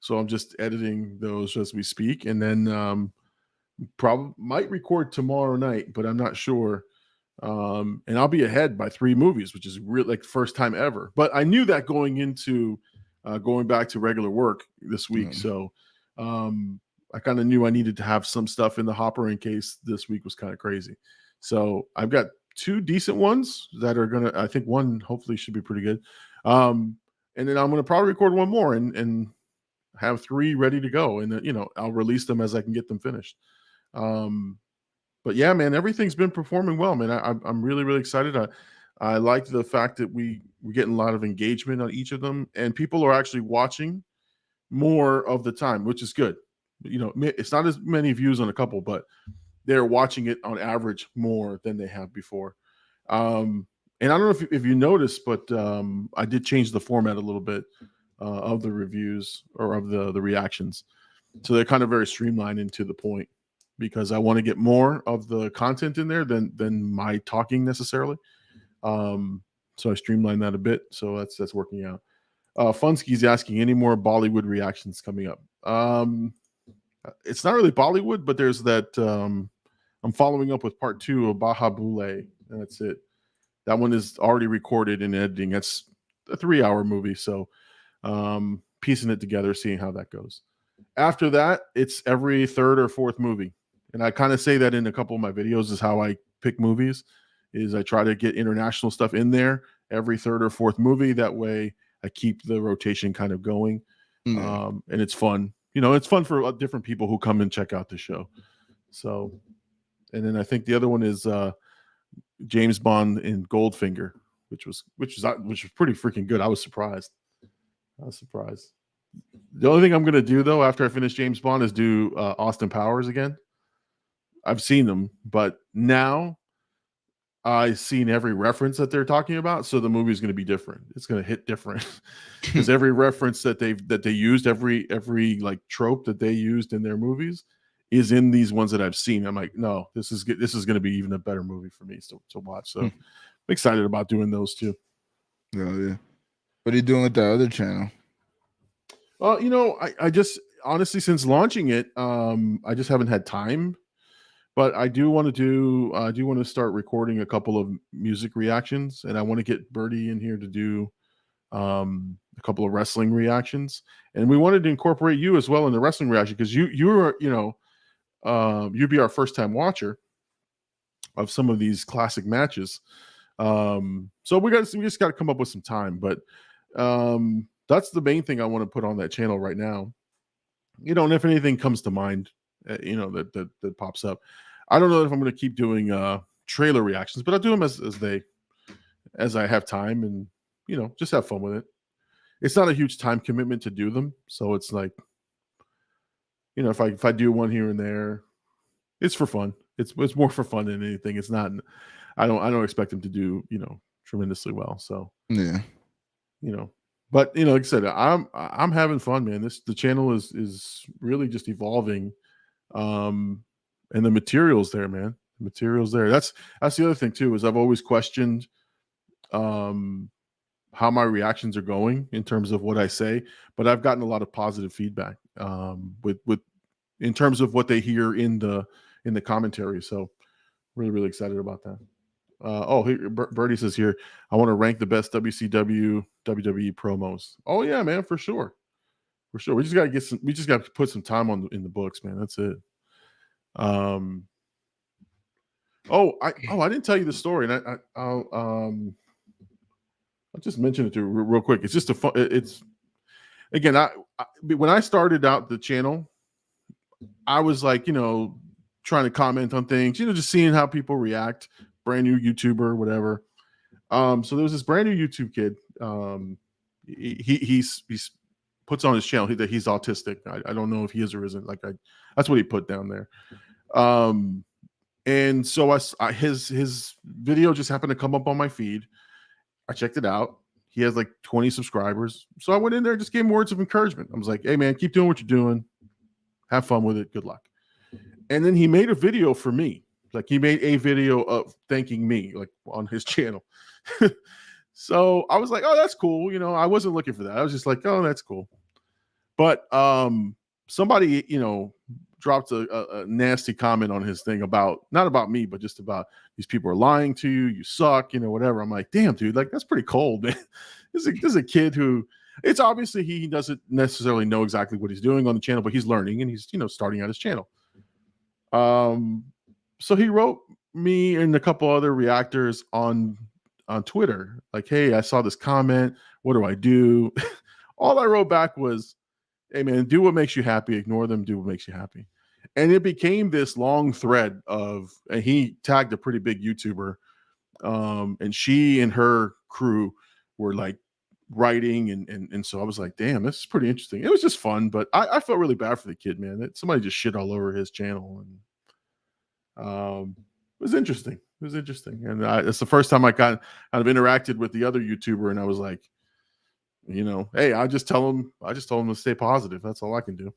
So I'm just editing those as we speak. And then probably might record tomorrow night, but I'm not sure. And I'll be ahead by 3 movies, which is really like first time ever. But I knew that going into going back to regular work this week. So I kind of knew I needed to have some stuff in the hopper in case this week was kind of crazy. So I've got 2 decent ones that are gonna. I think one hopefully should be pretty good. And then I'm gonna probably record one more and have 3 ready to go. And I'll release them as I can get them finished. But yeah, man, everything's been performing well, man. I'm really, really excited. I like the fact that we're getting a lot of engagement on each of them, and people are actually watching more of the time, which is good. It's not as many views on a couple, but they're watching it on average more than they have before. And I don't know if you noticed, but I did change the format a little bit of the reviews or of the reactions, so they're kind of very streamlined and to the point, because I want to get more of the content in there than my talking necessarily. So I streamlined that a bit. So that's working out. Funsky's asking, any more Bollywood reactions coming up? It's not really Bollywood, but there's that. I'm following up with part 2 of Bahabule, and that's it. That one is already recorded and editing. That's a 3-hour movie. So piecing it together, seeing how that goes. After that, it's every 3rd or 4th movie. And I kind of say that in a couple of my videos is how I pick movies, is I try to get international stuff in there every 3rd or 4th movie. That way I keep the rotation kind of going. And it's fun. It's fun for different people who come and check out the show. So, and then I think the other one is James Bond in Goldfinger. which was pretty freaking good. I was surprised. The only thing I'm gonna do though after I finish James Bond is do Austin Powers again. I've seen them, but now I've seen every reference that they're talking about, so the movie is going to be different. It's going to hit different because every reference that they used, every like trope that they used in their movies, is in these ones that I've seen. I'm like, no, this is going to be even a better movie for me to watch. So I'm excited about doing those too. Oh yeah. What are you doing with that other channel? I just honestly, since launching it, I just haven't had time. But I do want to start recording a couple of music reactions, and I want to get Birdie in here to do a couple of wrestling reactions. And we wanted to incorporate you as well in the wrestling reaction because you'd be our first time watcher of some of these classic matches. So we just got to come up with some time, but that's the main thing I want to put on that channel right now. And if anything comes to mind, that pops up. I don't know if I'm going to keep doing trailer reactions, but I'll do them as I have time, and just have fun with it. It's not a huge time commitment to do them, so it's like, if I do one here and there, it's for fun. It's more for fun than anything. It's not. I don't expect them to do tremendously well. So yeah, but like I said, I'm having fun, man. The channel is really just evolving. And the material's there, man. The material's there. That's the other thing too, is I've always questioned how my reactions are going in terms of what I say, but I've gotten a lot of positive feedback with in terms of what they hear in the commentary. So really, really excited about that. Here, Birdie says here, I want to rank the best WCW WWE promos. Oh yeah, man, for sure. We just got to put some time in the books, man. That's it. I didn't tell you the story, and I'll just mention it to you real quick. It's just it's again, when I started out the channel, I was like, trying to comment on things, just seeing how people react, brand new YouTuber, whatever. So there was this brand new YouTube kid. He's puts on his channel that he's autistic. I don't know if he is or isn't. That's what he put down there. And so his video just happened to come up on my feed. I checked it out. He has like 20 subscribers. So I went in there and just gave him words of encouragement. I was like, hey man, keep doing what you're doing. Have fun with it. Good luck. And then he made a video for me. Like he made a video of thanking me, like on his channel. So I was like, oh, that's cool. I wasn't looking for that. I was just like, oh, that's cool. But somebody, dropped a nasty comment on his thing not about me, but just about these people are lying to you. You suck, whatever. I'm like, damn, dude, like that's pretty cold, man. This is a kid who, it's obviously he doesn't necessarily know exactly what he's doing on the channel, but he's learning and he's, starting out his channel. So he wrote me and a couple other reactors on Twitter, like, hey, I saw this comment. What do I do? All I wrote back was, hey man, do what makes you happy. Ignore them. Do what makes you happy. And it became this long thread and he tagged a pretty big YouTuber. And she and her crew were like writing. And so I was like, damn, this is pretty interesting. It was just fun, but I felt really bad for the kid, man. Somebody just shit all over his channel. And it was interesting. And it's the first time I kind of interacted with the other YouTuber. And I was like, hey, I just told him to stay positive. That's all I can do.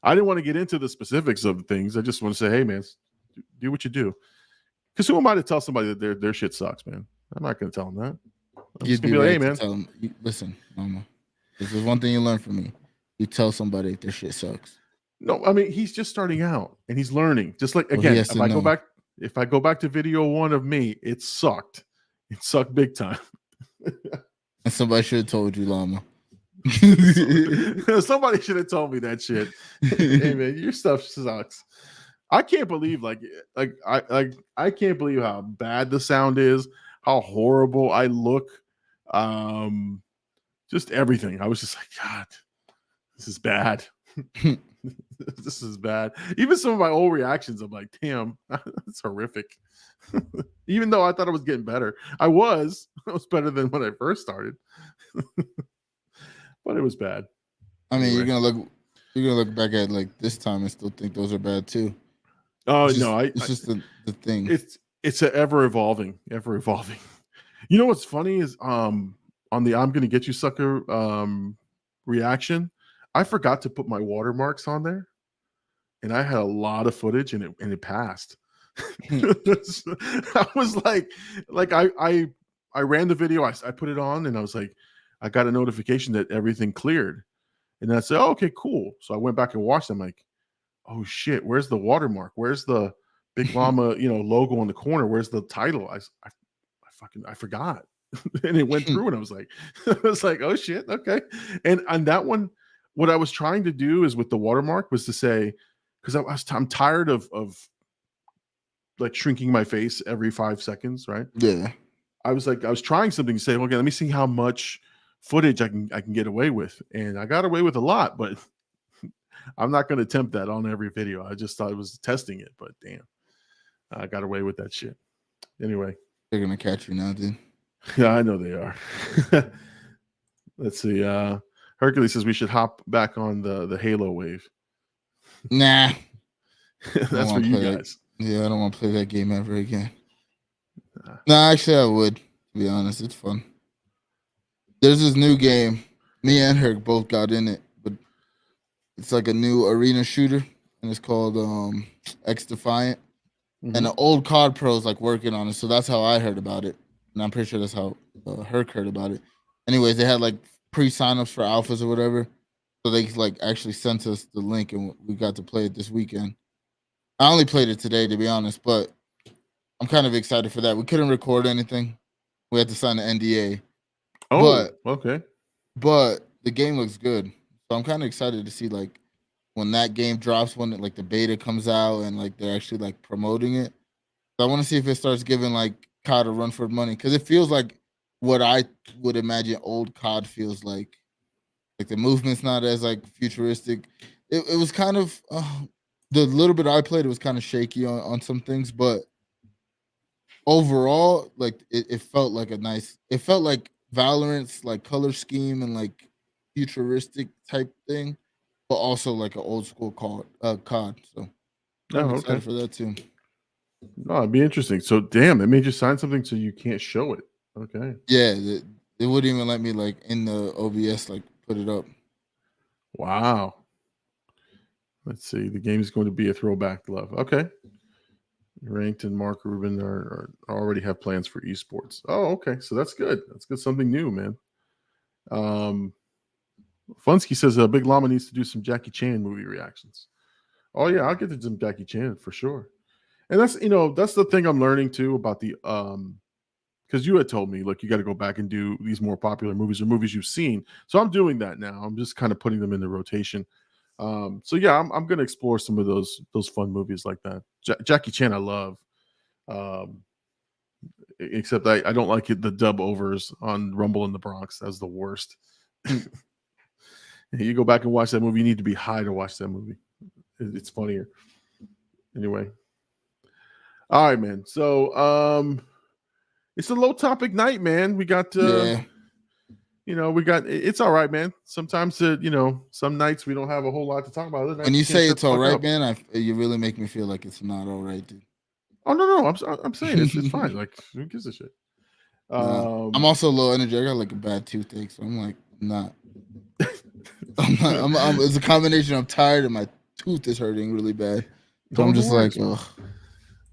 I didn't want to get into the specifics of things. I just want to say, hey man, do what you do. Because who am I to tell somebody that their shit sucks, man? I'm not going to tell them that. I'm just going to be like, hey man, tell them, listen, Mama, this is one thing you learn from me. You tell somebody their shit sucks. No, I mean, he's just starting out and he's learning. Just like, again, if I go back to video one of me, it sucked. It sucked big time. And somebody should have told you, Llama. Somebody should have told me that shit. Hey man, your stuff sucks. I can't believe I can't believe how bad the sound is, how horrible I look. Just everything. I was just like, God, this is bad. This is bad. Even some of my old reactions, I'm like, damn, that's horrific. Even though I thought I was getting better, I was better than when I first started, but it was bad. I mean, Anyway. you're gonna look back at like this time and still think those are bad too. Oh It's just, no, it's just the thing. it's a ever evolving. You know what's funny is on the "I'm gonna get you, sucker" reaction, I forgot to put my watermarks on there, and I had a lot of footage, and it passed. I was like I ran the video, I put it on, and I was like, I got a notification that everything cleared, and then I said, oh, okay, cool. So I went back and watched. I'm like, oh shit, where's the watermark? Where's the Big Llama, logo in the corner? Where's the title? I forgot. And it went through, and I was like, oh shit, okay. And on that one, what I was trying to do is with the watermark was to say, because I'm tired of like shrinking my face every 5 seconds, right? Yeah. I was trying something to say, okay, let me see how much footage I can get away with. And I got away with a lot, but I'm not going to attempt that on every video. I just thought I was testing it, but damn, I got away with that shit. Anyway. They're going to catch you now, dude. Yeah, I know they are. Let's see. Hercules says we should hop back on the Halo wave. Nah. That's for you guys. Yeah, I don't want to play that game ever again. Nah, actually, I would. To be honest, it's fun. There's this new game. Me and Herc both got in it, but it's like a new arena shooter, and it's called X Defiant. Mm-hmm. And the old COD pro is like working on it, so that's how I heard about it, and I'm pretty sure that's how Herc heard about it. Anyways, they had like pre-signups for alphas or whatever, so they like actually sent us the link, and we got to play it this weekend. I only played it today, to be honest, but I'm kind of excited for that. We couldn't record anything. We had to sign an NDA. Oh, okay. But the game looks good. So I'm kind of excited to see like when that game drops, when like the beta comes out and like they're actually like promoting it. So I want to see if it starts giving like COD a run for money, because it feels like what I would imagine old COD feels like. Like the movement's not as like futuristic. It was kind of the little bit I played, it was kind of shaky on some things, but overall, like it felt like it felt like Valorant's like color scheme and like futuristic type thing, but also like an old school COD. So I'm excited for that too. Oh, it'd be interesting. So damn, they made you sign something so you can't show it. Okay. Yeah, they wouldn't even let me like in the OBS like put it up. Wow. Let's see. The game is going to be a throwback to love. Okay. Ranked and Mark Rubin are already have plans for esports. Oh, okay. So that's good. That's good. Something new, man. Funsky says Big Llama needs to do some Jackie Chan movie reactions. Oh yeah, I'll get to some Jackie Chan for sure. And that's that's the thing I'm learning too about the because you had told me, look, you got to go back and do these more popular movies or movies you've seen. So I'm doing that now. I'm just kind of putting them in the rotation. So yeah, I'm going to explore some of those fun movies like that. Jackie Chan, I love. Except I don't like the dub overs on Rumble in the Bronx. That's the worst. You go back and watch that movie. You need to be high to watch that movie. It's funnier. Anyway. All right, man. So it's a low topic night, man. We got it's all right, man. Sometimes some nights we don't have a whole lot to talk about. When you say it's all right, man, you really make me feel like it's not all right, dude. Oh no, I'm saying it's fine. Like, who gives a shit? I'm also low energy. I got like a bad toothache, so I'm like not. It's a combination. I'm tired and my tooth is hurting really bad. So I'm just like, ugh.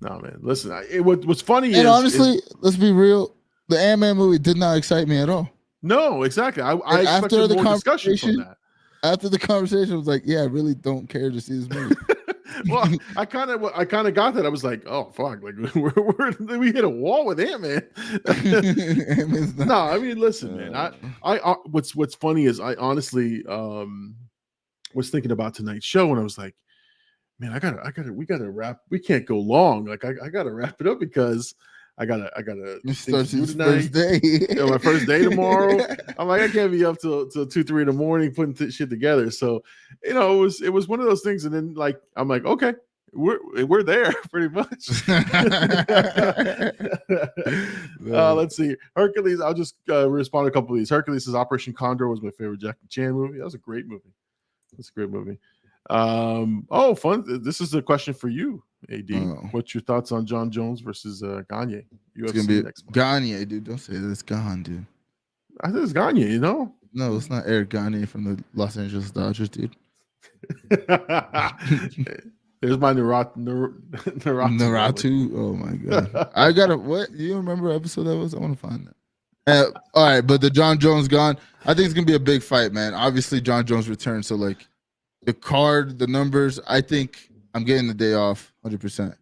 No, man. Listen, what's funny is honestly, let's be real. The Ant-Man movie did not excite me at all. No, exactly. I expected more discussion from that. After the conversation, I was like, yeah, I really don't care to see this movie. Well, I kind of got that. I was like, oh fuck, like we hit a wall with Ant-Man. No, I mean, listen, man. I what's funny is I honestly was thinking about tonight's show, and I was like, man, we gotta wrap. We can't go long. Like I gotta wrap it up because I gotta You things start to do his tonight. first day. My first day tomorrow. I'm like, I can't be up till 2-3 in the morning putting shit together. So, it was one of those things. And then like I'm like, okay, we're there pretty much. Let's see. Hercules. I'll just respond to a couple of these. Hercules says Operation Condor was my favorite Jackie Chan movie. That was a great movie. That's a great movie. Fun. This is a question for you, AD. What's your thoughts on John Jones versus Gagne? It's gonna be next month. Gagne, dude. Don't say that. It's Gone, dude. I think it's Gagne. No, it's not Eric Gagne from the Los Angeles Dodgers, dude. There's my Naratu. Oh my god. I gotta what? You remember what episode that was? I want to find that. All right, but the John Jones gone. I think it's gonna be a big fight, man. Obviously, John Jones returned, so like the card, the numbers. I think I'm getting the day off, 100%.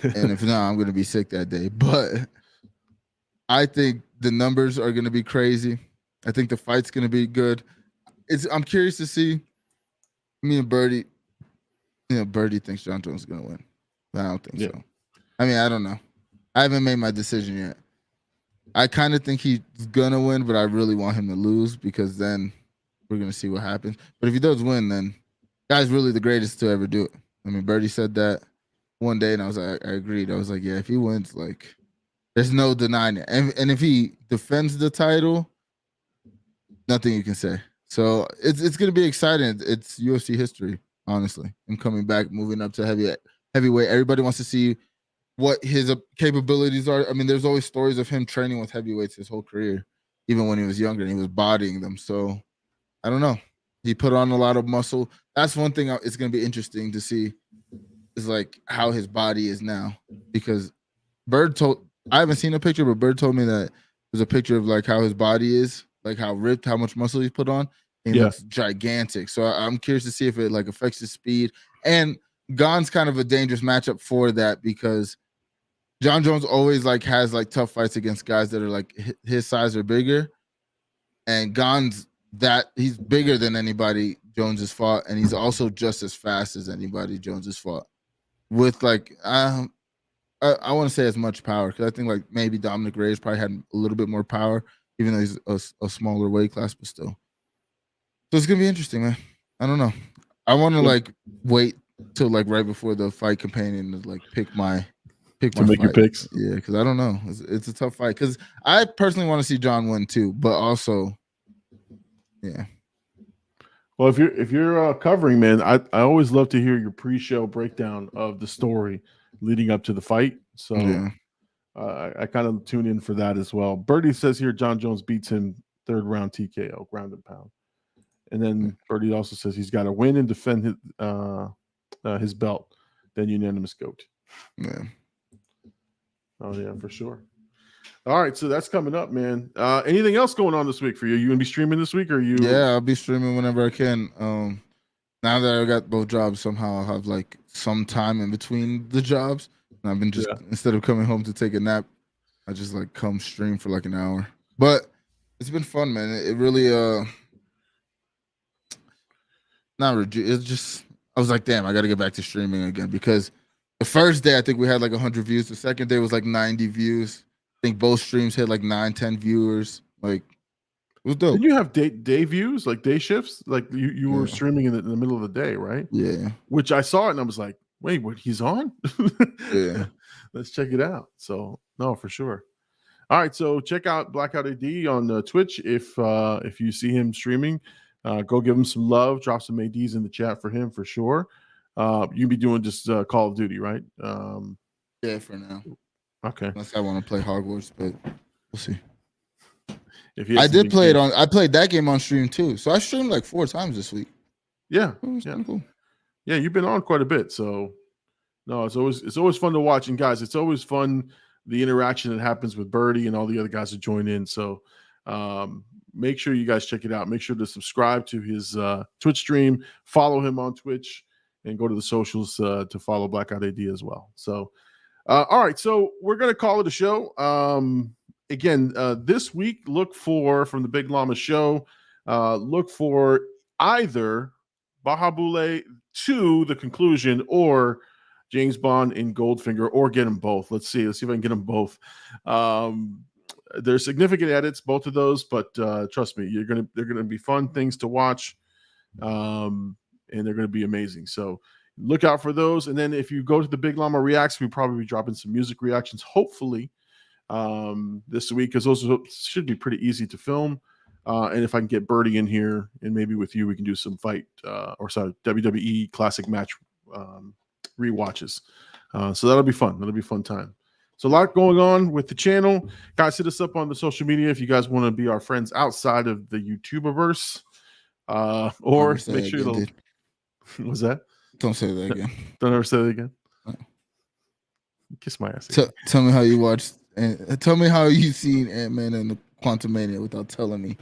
And if not, I'm gonna be sick that day. But I think the numbers are gonna be crazy. I think the fight's gonna be good. I'm curious to see. Me and Birdie. Birdie thinks John Jones is gonna win. But I don't think so. I mean, I don't know. I haven't made my decision yet. I kind of think he's gonna win, but I really want him to lose because then we're gonna see what happens. But if he does win, then guy's really the greatest to ever do it. I mean, Birdie said that one day, and I was like, I agreed. I was like, yeah, if he wins, like, there's no denying it. And if he defends the title, nothing you can say. So it's gonna be exciting. It's UFC history, honestly. Him coming back, moving up to heavyweight. Everybody wants to see what his capabilities are. I mean, there's always stories of him training with heavyweights his whole career, even when he was younger and he was bodying them. So I don't know. He put on a lot of muscle. That's one thing it's going to be interesting to see is like how his body is now, because I haven't seen a picture, but Bird told me that there's a picture of like how his body is, like how ripped, how much muscle he's put on. And he looks gigantic. So I'm curious to see if it like affects his speed. And Gane's kind of a dangerous matchup for that because John Jones always like has like tough fights against guys that are like his size or bigger. And Gane's he's bigger than anybody Jones has fought, and he's also just as fast as anybody Jones has fought. With like I want to say as much power, because I think like maybe Dominic Reyes probably had a little bit more power, even though he's a smaller weight class, but still. So it's gonna be interesting, man. I don't know. I want to like wait till like right before the fight companion to like pick my your picks. Yeah, because I don't know. It's a tough fight because I personally want to see John win too, but also, yeah. Well, if you're covering, man, I always love to hear your pre-show breakdown of the story leading up to the fight. So I kind of tune in for that as well. Birdie says here John Jones beats him 3rd round TKO, ground and pound. And then Birdie also says he's got to win and defend his belt, then unanimous GOAT. Yeah. Oh yeah, for sure. All right, so that's coming up, man. Anything else going on this week for you? You gonna be streaming this week, or you? Yeah, I'll be streaming whenever I can. Now that I got both jobs, somehow I'll have like some time in between the jobs. And I've been just instead of coming home to take a nap, I just like come stream for like an hour. But it's been fun, man. It really it's just I was like, damn, I got to get back to streaming again because the first day I think we had like 100 views. The second day was like 90 views. I think both streams had like 9-10 viewers. Like it was dope. Did you have day views, like day shifts? Like you were streaming in the middle of the day, right? Yeah. Which I saw it and I was like, wait, what? He's on? Yeah. Let's check it out. So no, for sure. All right, so check out Blackout AD on Twitch if you see him streaming. Go give him some love. Drop some ADs in the chat for him for sure. You'll be doing just Call of Duty, right? Yeah, for now. Okay. Unless I want to play Hogwarts, but we'll see. I did play it on. I played that game on stream too. So I streamed like 4 times this week. Yeah, it was pretty cool. Yeah, you've been on quite a bit. So no, it's always fun to watch. And guys, it's always fun the interaction that happens with Birdie and all the other guys that join in. So make sure you guys check it out. Make sure to subscribe to his Twitch stream, follow him on Twitch, and go to the socials to follow Blackout AD as well. So, all right. So we're going to call it a show. Again, this week, look for, from the Big Llama show, look for either Bahabule to the conclusion or James Bond and Goldfinger, or get them both. Let's see if I can get them both. There's significant edits, both of those, but trust me, they're gonna be fun things to watch, and they're gonna be amazing. So look out for those. And then if you go to the Big Llama Reacts, we probably be dropping some music reactions, hopefully, this week, because those should be pretty easy to film. And if I can get Birdie in here and maybe with you, we can do some WWE classic match rewatches. So that'll be fun. That'll be a fun time. So a lot going on with the channel. Guys, hit us up on the social media if you guys want to be our friends outside of the YouTuberverse. Or make sure to... What's that? Don't say that again. Don't ever say that again. Kiss my ass. Tell me how you watched. Tell me how you seen Ant-Man and the Quantumania without telling me.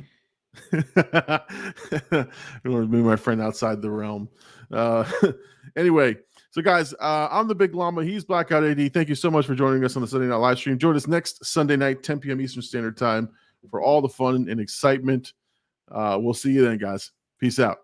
Be my friend outside the realm. Anyway, so guys, I'm the Big Llama. He's Blackout AD. Thank you so much for joining us on the Sunday night live stream. Join us next Sunday night, 10 p.m. Eastern Standard Time, for all the fun and excitement. We'll see you then, guys. Peace out.